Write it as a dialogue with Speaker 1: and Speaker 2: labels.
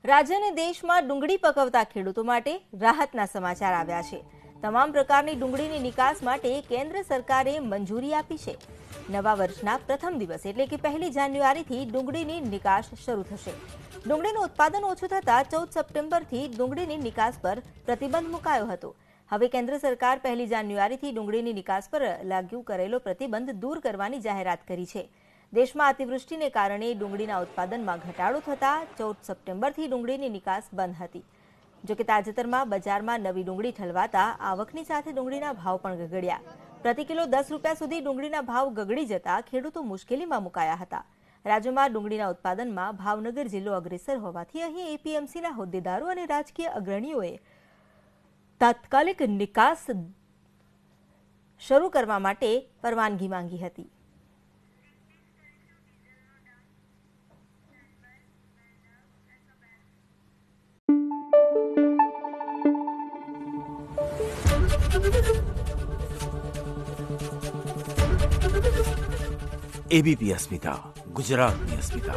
Speaker 1: રાજ્ય અને દેશમાં ડુંગળી પકવતા ખેડૂતો માટે રાહતના સમાચાર આવ્યા છે। તમામ પ્રકારની ડુંગળીની નિકાસ માટે કેન્દ્ર સરકારે મંજૂરી આપી છે। નવા વર્ષના પ્રથમ દિવસે એટલે કે 1 જાન્યુઆરીથી ડુંગળીની નિકાસ શરૂ થશે। ડુંગળીનું ઉત્પાદન ઓછું થતા 14 સપ્ટેમ્બરથી ડુંગળીની નિકાસ પર પ્રતિબંધ મુકાયો હતો। હવે કેન્દ્ર સરકાર 1 જાન્યુઆરીથી ડુંગળીની નિકાસ પર લાગુ કરેલો પ્રતિબંધ દૂર કરવાની જાહેરાત કરી છે। દેશમાં અતિવૃષ્ટિને કારણે ડુંગળીના ઉત્પાદનમાં ઘટાડો થતા 14 સપ્ટેમ્બરથી ડુંગળીની નિકાસ બંધ હતી। જો કે તાજેતરમાં બજારમાં નવી ડુંગળી ઠલવાતા આવકની સાથે ડુંગળીના ભાવ પણ ગગડ્યા। પ્રતિ કિલો 10 રૂપિયા સુધી ડુંગળીના ભાવ ગગડી જતા ખેડૂતો મુશ્કેલીમાં મુકાયા હતા। રાજ્યમાં ડુંગળીના ઉત્પાદનમાં ભાવનગર જિલ્લો અગ્રેસર હોવાથી અહીં એપીએમસીના હોદ્દેદારો અને રાજકીય અગ્રણીઓએ તાત્કાલિક નિકાસ શરૂ કરવા માટે પરવાનગી માંગી હતી।
Speaker 2: एबीपी अस्मिता, गुजरातनी अस्मिता।